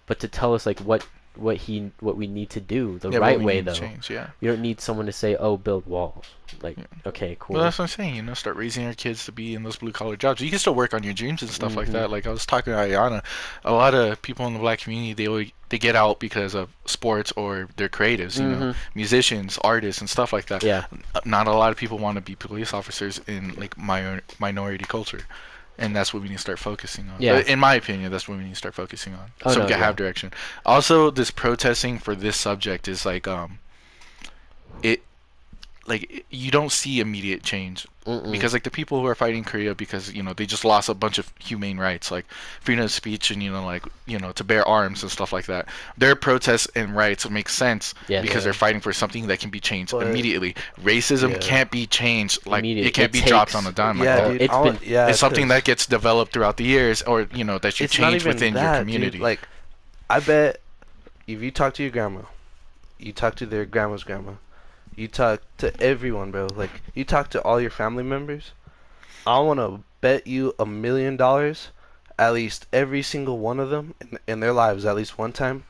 but to tell us like what we need to do the Yeah, right but we way need to though. change, yeah. You don't need someone to say, "Oh, build walls." Like, Yeah. okay, cool. Well, that's what I'm saying. You know, start raising your kids to be in those blue collar jobs. You can still work on your dreams and stuff like Mhm. that. Like I was talking to Ayana, a lot of people in the black community they get out because of sports or they're creatives. You know, Mhm. musicians, artists, and stuff like that. Yeah. Not a lot of people want to be police officers in like minority culture. And that's what we need to start focusing on. Yeah. In my opinion, that's what we need to start focusing on. Oh, So no, we can yeah. have direction. Also, this protesting for this subject is like it like you don't see immediate change Mm-mm. because like the people who are fighting Korea because you know they just lost a bunch of humane rights like freedom of speech and you know like you know to bear arms and stuff like that. Their protests and rights make sense Yes. because Yeah. they're fighting for something that can be changed But- immediately. Racism Yeah. can't be changed like Immediate. it can't It be dropped takes- on a dime. Yeah, like that. dude. It's I been- want- yeah, It's something 'cause that gets developed throughout the years, or you know that you it's not change even within that, your dude. community. Like, I bet if you talk to your grandma, you talk to their grandma's grandma, you talk to everyone, bro. Like, you talk to all your family members. I want to bet you $1 million, at least every single one of them in their lives, at least one time,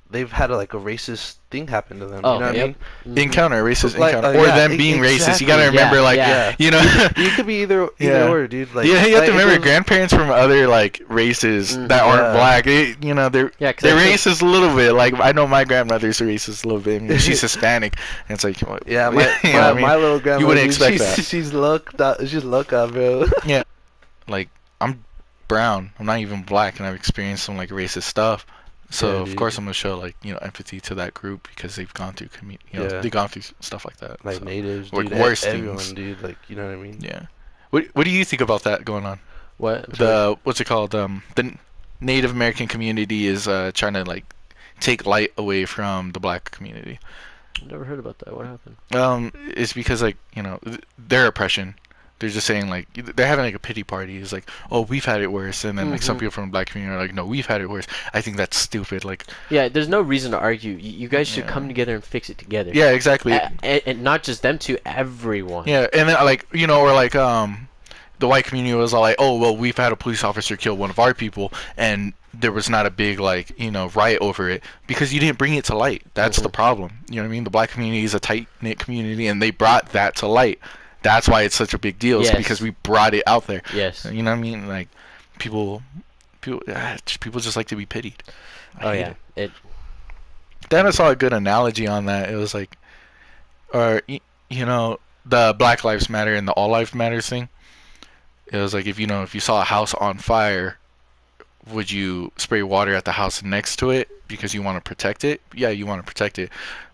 they've had a racist thing happen to them. Oh, you know what yep. I mean? Mhm. Encounter racist Like, encounter, yeah, or them being racist. You gotta exactly. remember, Yeah, like yeah. you know. You could be either Yeah. or, dude. Like, Yeah, you have like, to it remember goes- grandparents from other like races that aren't Yeah. black. You know, they're Yeah, 'cause they're I think- racist a little bit. Like I know my grandmother's racist a little bit. I mean, she's Hispanic, and it's like what, Yeah, my, you know what I mean? my little grandma. wouldn't dude, expect she's, that. She's loca, bro. like I'm brown. I'm not even black, and I've experienced some like racist stuff. So Yeah, of dude. course I'm gonna show like you know empathy to that group because they've gone through Yeah. they've gone through stuff like that. Like so. natives, Like dude. worse everyone, things. dude. Like, you know what I mean? Yeah. What do you think about that going on? What? I'm sorry. The what's it called? The Native American community is trying to like take light away from the black community. I've never heard about that. What happened? It's because like you know their oppression. They're just saying like they're having like a pity party. It's like, oh, we've had it worse, and then like some Mhm. people from the black community are like, no, we've had it worse. I think that's stupid. Like, Yeah, there's no reason to argue. You guys should Yeah. come together and fix it together. yeah, exactly. And not just them two, everyone. Yeah, and then like you know, or like the white community was all like, oh well, we've had a police officer kill one of our people, and there was not a big like you know riot over it because you didn't bring it to light. That's the Mhm. problem. You know what I mean? The black community is a tight knit community, and they brought that to light. That's why it's such a big deal. It's Yes. because we brought it out there. Yes. You know what I mean? Like people just like to be pitied. I Oh hate yeah. it. It. Then I saw a good analogy on that. It was like, or you know, the Black Lives Matter and the All Lives Matters thing. It was like if you saw a house on fire, would you spray water at the house next to it because you want to protect it? Yeah, you want to protect it,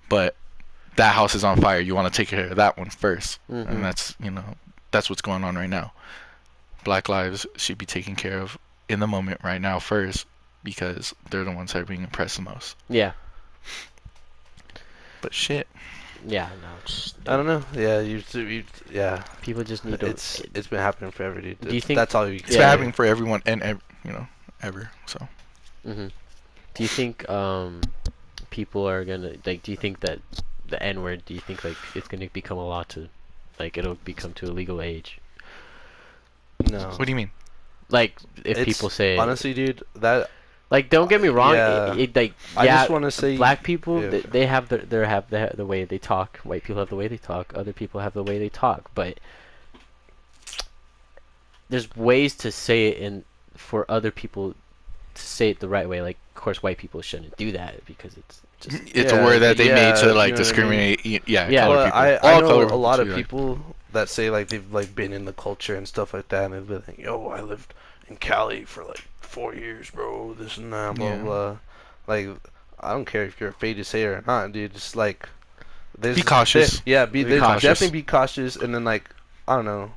but that house is on fire. You want to take care of that one 1st, Mhm. and that's what's going on right now. Black lives should be taken care of in the moment right now first because they're the ones that are being oppressed the most. Yeah. But shit. Yeah. No. Just, I don't know. Yeah, yeah. People just need to. It's been happening forever, dude. Do you think- That's all you can It's say. been happening for everyone and ever. So hmm Do you think people are gonna like? Do you think that the N word? Do you think like it's gonna become a law to, like it'll become to a legal age? No. what do you mean? Like if It's- people say Honestly, dude, that Like, don't get me wrong. Yeah. Like, I yeah, just want to say black people, yeah. they have the way they talk. White people have the way they talk. Other people have the way they talk. But there's ways to say it in for other people to say it the right way. Like, of course, white people shouldn't do that because it's just It's Yeah, a word that they made to yeah, like you know what I discriminate. Yeah, Yeah. color Well, people. I All know color a lot too, of like. people that say like they've like been in the culture and stuff like that, and they've been like, "Yo, I lived in Cali for like 4 years, bro. This and that, blah Yeah. blah." Like, I don't care if you're afraid to say it or not, dude. Just like, Be cautious. Be Be cautious. definitely be cautious, and then like, I don't know.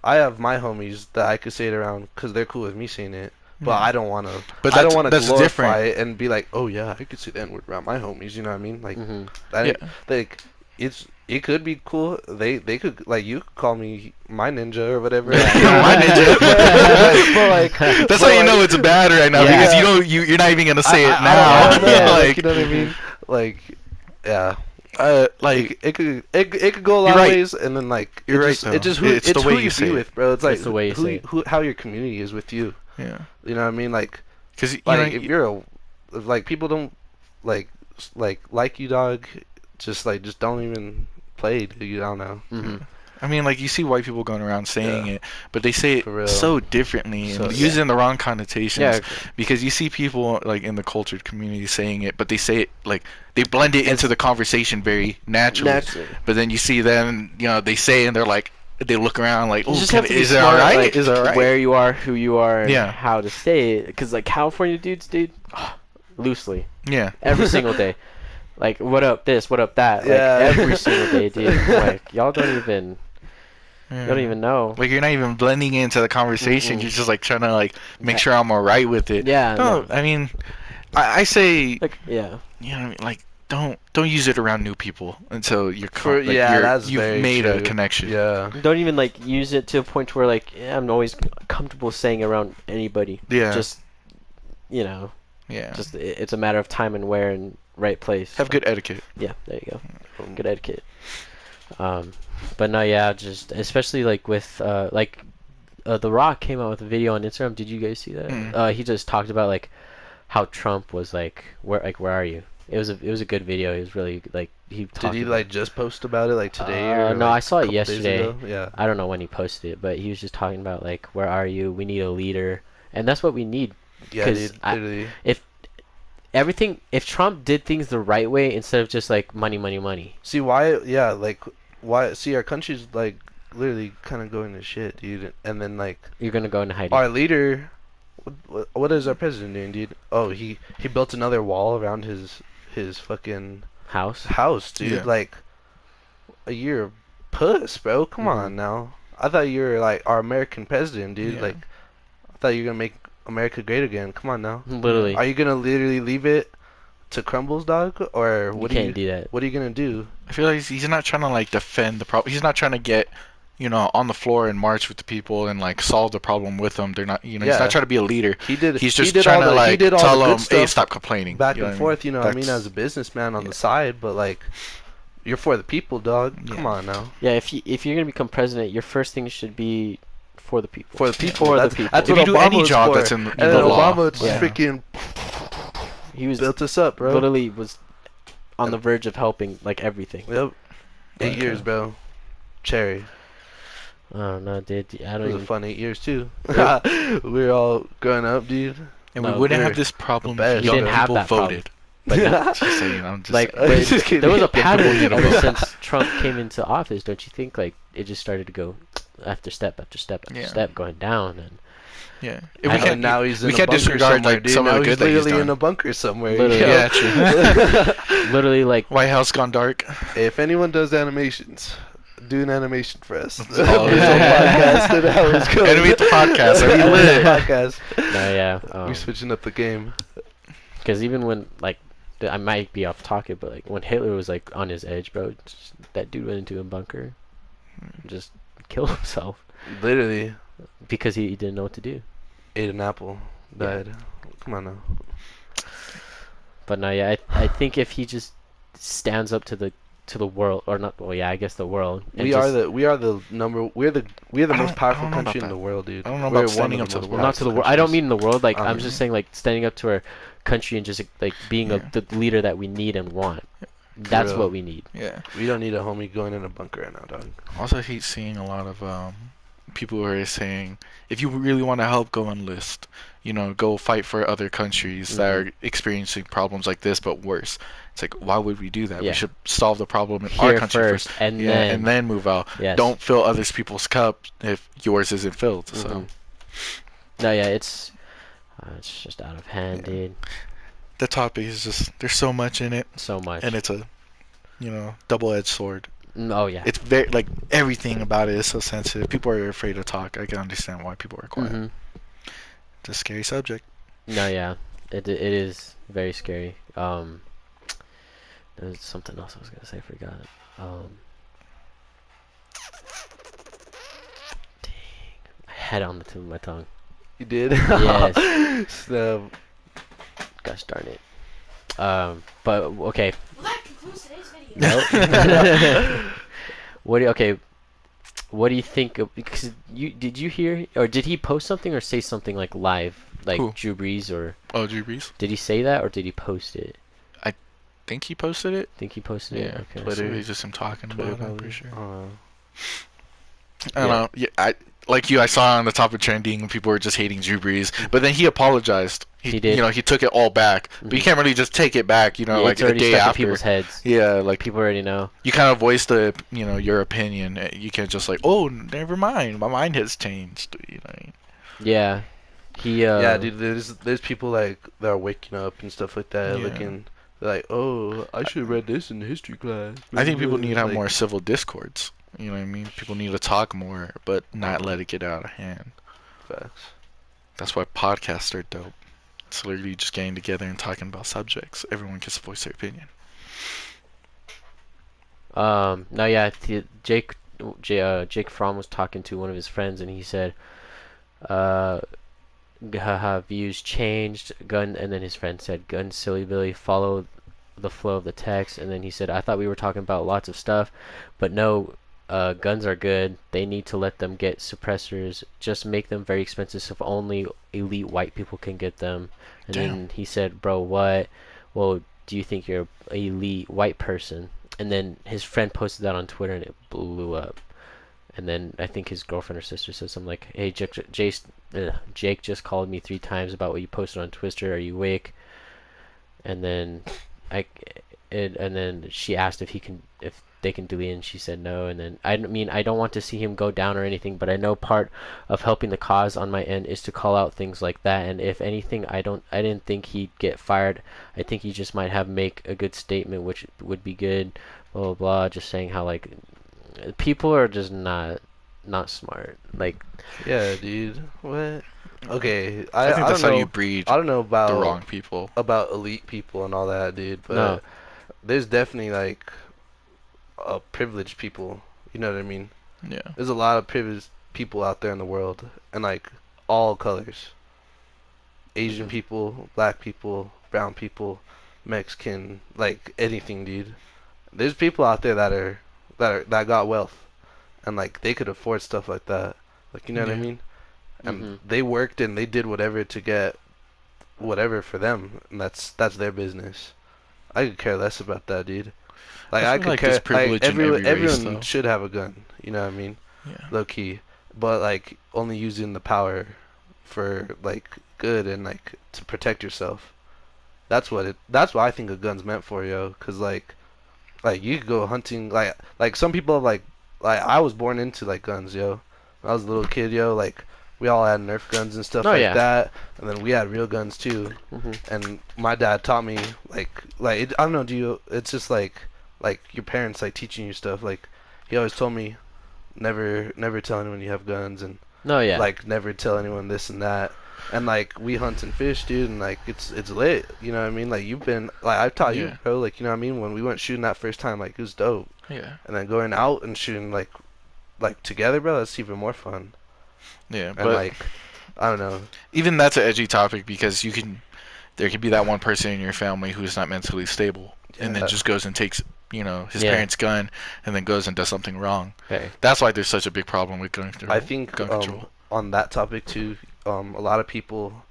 I have my homies that I could say it around because they're cool with me saying it. But I don't want to. But I don't want to that's glorify different. it and be like, "Oh yeah, I could say that word around my homies." You know what I mean? Like, Mhm. that, Yeah. like it could be cool. They could like you could call me my ninja or whatever. My ninja. but like That's but how you like- know it's bad right now Yeah. because you're not even gonna say it I now. don't know, like, you know what I mean? Like, yeah. like It could go a lot You're of right. ways, and then like You're it right, just, though. it just It's it's the who way you say be it. with, bro. It's like It's the way you say it. how your community is with you. yeah, You know what I mean? Like because you like know if you're a like people don't like you, dog. Just don't even play. Dude, I don't know. Mhm. I mean, like you see white people going around saying Yeah. it, but they say For real. it so differently So- and using the wrong connotations. Yeah. Because you see people like in the cultured community saying it, but they say it like they blend it into the conversation very naturally. Naturally. But then you see them, they say and they're like, they look around like, You oh, just have to be is it smart, alright? like, Is it alright? where you are, who you are, and Yeah. how to say it. Because like California dudes, dude, loosely Yeah. every single day. Like, what up this, what up that, Yeah. like every single day, dude. Like, y'all don't even know. Like you're not even blending into the conversation. Mm-mm. You're just like trying to like make sure I'm alright with it. Yeah. No, No. I mean, I say, Like, yeah. you know, what I mean, like don't use it around new people until you're That's you've very made a true. connection. Yeah. Don't even like use it to a point where like I'm always comfortable saying around anybody. Yeah. Just Yeah. just it's a matter of time and where and right place. Have good etiquette. Yeah, there you go. Good etiquette. But no, yeah, just especially like with The Rock came out with a video on Instagram. Did you guys see that? Mm. He just talked about like how Trump was like where are you? It was a good video. It was really like he talked. Did he about- like just post about it like today or no, like, I saw it a couple days yesterday. ago? Yeah. I don't know when he posted it, but he was just talking about like where are you? We need a leader, and that's what we need. Yeah, 'Cause dude. I- Literally. If Trump did things the right way instead of just like money. See why? Yeah, like why? See, our country's like literally kind of going to shit, dude. And then like You're gonna go into hiding. our leader, what is our president doing, dude? Oh, he built another wall around his fucking House. house, dude. Yeah. Like, you're a puss, bro. Come on now. I thought you were like our American president, dude. Yeah. Like, I thought you were gonna make America great again. Come on now. Literally. Are you gonna literally leave it to crumbles, dog, or You what? can't do that. What are you gonna do? I feel like he's not trying to like defend the problem. He's not trying to get on the floor and march with the people and like solve the problem with them. They're not. He's Yeah. not trying to be a leader. He did. He's he just did trying all to the, he like did all tell the them, good hey, stuff stop complaining. back You know and what I mean? forth. You know, what I mean, That's- as a businessman on the side, but like, you're for the people, dog. Yeah. Come on now. Yeah, if you're gonna become president, your first thing should be for the people. For the people. For the that's, people. That's If what you do Obama any was job for. that's in and the then law. Obama just Yeah. freaking He was built us up, bro. literally was on the verge of helping like everything. Yep. 8 Okay. years, bro. Cherry. I don't know, dude. I It don't was a even. fun 8 years too. We were all growing up, dude. And No, we wouldn't we're have this problem the best. if You young didn't have people that problem. voted. But Just saying, I'm just like, saying. but Just kidding. there was a Yeah, pattern people need to ever vote. since Trump came into office. Don't you think? Like it just started to go after step after step after Yeah. step, going down, and Yeah. I If know. And now he's in we a can't bunker disregard, somewhere, like, dude. some of Now the he's good that he's literally in done. a bunker somewhere. Literally. yo. Yeah, true. literally like White House gone dark. If anyone does animations, do an animation for us. That's all This it whole is. podcast and how it's going. Animate the podcast. Are we Animate lit? the podcast. no, yeah. We're switching up the game. Because even when like I might be off topic, but like when Hitler was like on his edge, bro, just, that dude went into a bunker, and just killed himself Literally because he didn't know what to do. ate an apple, died. Come on now. But no, yeah, I think if he just stands up to to the world, or not? Well, yeah, I guess the world. and We just- are the number. We're the I most don't powerful know about country in that. the world, dude. I don't know We're about one standing of up the to the most world. not to the powerful world. I don't countries. mean the world. Like I'm mean- just saying, like standing up to our country and just like being Yeah. the leader that we need and want. That's real. what we need. Yeah. We don't need a homie going in a bunker right now, dog. Also, I hate seeing a lot of people who are saying, if you really want to help, go enlist. You know, go fight for other countries that are experiencing problems like this, but worse. It's like, why would we do that? Yeah. We should solve the problem in our Here country first, first. and Yeah, then and then move out. yes. Don't fill other people's cup if yours isn't filled. So Mhm. No, yeah, it's just out of hand, Yeah. dude. the topic is just, there's so much in it, So much. and it's a, double-edged sword. Oh yeah. It's very, like, everything about it is so sensitive. People are afraid to talk. I can understand why people are quiet. Mhm. It's a scary subject. No, yeah, it is very scary. There's something else I was gonna say, I forgot. Dang, I had it on the tip of my tongue. You did? Yes. So, Gosh darn it. But okay. Well, that concludes today's video. No. What do you think of, because did you hear, or did he post something or say something like live, like Who? Drew Brees, or Oh, Drew Brees? did he say that or did he post it? Think he posted it? Think he posted Yeah. it? Okay. Twitter. So he's just him talking Twitter about it, I'm probably. pretty sure. I don't know. I don't know. Yeah, like you, I saw on the top of trending, people were just hating Drew Brees, but then he apologized. He did. He took it all back, but you Mhm. can't really just take it back. Yeah, Like it's a already day stuck in after. people's heads. Yeah, like People already know. you kind of voice the, your opinion. You can't just like, oh, never mind, my mind has changed. Yeah. He Yeah, dude. There's people like that are waking up and stuff like that, Yeah. looking. They're like, oh, I should have read this in history class. I think people need to have Like, more civil discords. You know what I mean? People need to talk more, but not let it get out of hand. facts. That's why podcasts are dope. It's literally just getting together and talking about subjects. Everyone gets to voice their opinion. No, yeah, Jake Fromm was talking to one of his friends, and he said, haha, views changed, gun, and then his friend said, gun, silly Billy, follow the flow of the text, and then he said, I thought we were talking about lots of stuff, but no, guns are good, they need to let them get suppressors, just make them very expensive so only elite white people can get them, and then he said, bro, what? Well, do you think you're an elite white person? And then his friend posted that on Twitter, and it blew up. And then I think his girlfriend or sister said something like, "Hey, Jake just called me 3 times about what you posted on Twitter. Are you awake?" And then and then she asked if they can delete it, and she said no. And then I don't want to see him go down or anything, but I know part of helping the cause on my end is to call out things like that. And if anything, I didn't think he'd get fired. I think he just might have make a good statement, which would be good. Blah blah blah. Just saying how like people are just not smart. Like, Yeah, dude. What? Okay, I think I that's don't how know. you breed I don't know the wrong about people. elite people and all that, dude. But No. there's definitely like privileged people. You know what I mean? Yeah. There's a lot of privileged people out there in the world, and like all colors. Asian people, black people, brown people, Mexican, like anything, dude. There's people out there that got wealth, and like they could afford stuff like that. Like, you know what I Yeah. mean? And Mhm. they worked and they did whatever to get whatever for them, and that's their business. I could care less about that, dude. Like I I feel could like care. there's privilege in every race, everyone though. should have a gun. You know what I mean? Yeah. Low key, but like only using the power for like good and like to protect yourself. That's what I think a gun's meant for, yo. Cause like you could go hunting, like some people have like I was born into like guns, yo. When I was a little kid, yo, like we all had Nerf guns and stuff Oh, like yeah. that, and then we had real guns too. Mhm. And my dad taught me I don't know, it's just like your parents like teaching you stuff. Like he always told me never tell anyone you have guns, and No, yeah. like never tell anyone this and that. And like we hunt and fish, dude, and like it's lit. You know what I mean? Like you've been like I've taught you, Yeah. bro. Like, you know what I mean? When we went shooting that first time, like it was dope. Yeah. And then going out and shooting like together, bro, that's even more fun. Yeah. And But like I don't know. even that's an edgy topic because there could be that one person in your family who's not mentally stable and then Yeah. just goes and takes his Yeah. parents' gun and then goes and does something wrong. Okay. That's why there's such a big problem with gun control. I think gun control. on that topic too, a lot of people,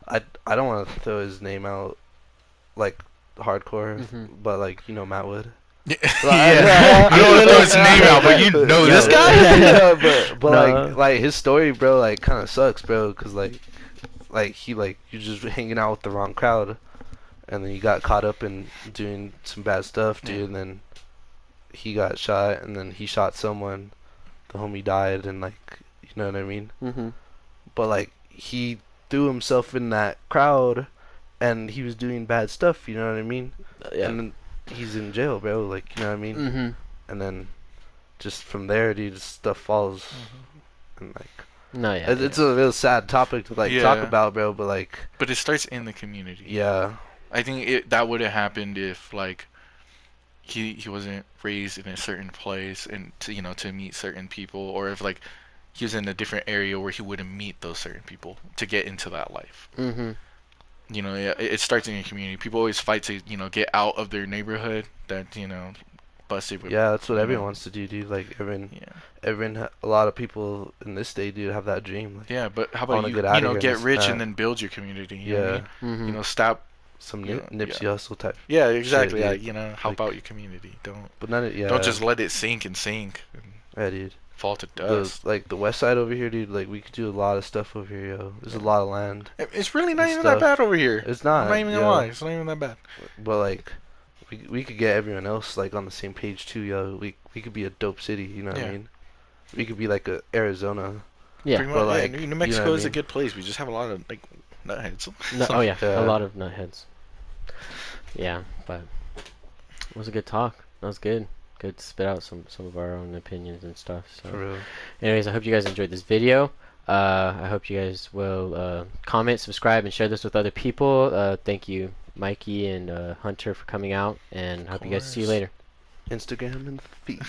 I don't want to throw his name out like hardcore, Mhm. but like Matt Wood. Yeah. I don't want to throw his name out, but you know this guy. Yeah, but No. like his story, bro, like kind of sucks, bro, cause like he like you're just hanging out with the wrong crowd, and then you got caught up in doing some bad stuff, dude, Yeah. and then he got shot, and then he shot someone, the homie died, and like you know what I mean. Mm-hmm. But like he threw himself in that crowd, and he was doing bad stuff, you know what I mean. Yeah. And then he's in jail, bro. Like you know what I mean. Mm-hmm. And then just from there, dude, stuff falls, and like No, yeah. it's a real sad topic to like Yeah. talk about, bro. But like, But it starts in the community. yeah, I think that would have happened if like he wasn't raised in a certain place and to meet certain people, or if like he was in a different area where he wouldn't meet those certain people to get into that life. Mm-hmm. Yeah, it starts in your community. People always fight to get out of their neighborhood that busted with. yeah, that's what you everyone know. wants to do, dude. Like Yeah. a lot of people in this day, dude, have that dream. Like, Yeah, but how I about wanna you? get outta here and Get this rich and and that. then build your community. You know what I yeah, mean? Mm-hmm. Stop. some Yeah, Nipsey yeah. Hussle type. Yeah, exactly. dude. Help Like- out your community. But none of yeah. Don't just let it sink and yeah, dude. fall to The, dust. like the west side over here, dude. Like we could do a lot of stuff over here, yo. There's a lot of land. It's really not and even that stuff. bad over here. It's I'm not. not even yo. gonna lie. It's not even that bad. But like, we could get everyone else like on the same page too, yo. We could be a dope city, you know what Yeah. I mean? We could be like a Arizona. Yeah. Pretty but, much, like, New you know Mexico what I is a mean? good place. We just have a lot of like nutheads. No, oh yeah, Yeah. a lot of nutheads. Yeah, but it was a good talk. That was good. Good to spit out some of our own opinions and stuff. For So, real. anyways, I hope you guys enjoyed this video. I hope you guys will comment, subscribe, and share this with other people. Thank you, Mikey and Hunter, for coming out, and hope you guys see you course. later. Instagram and feed.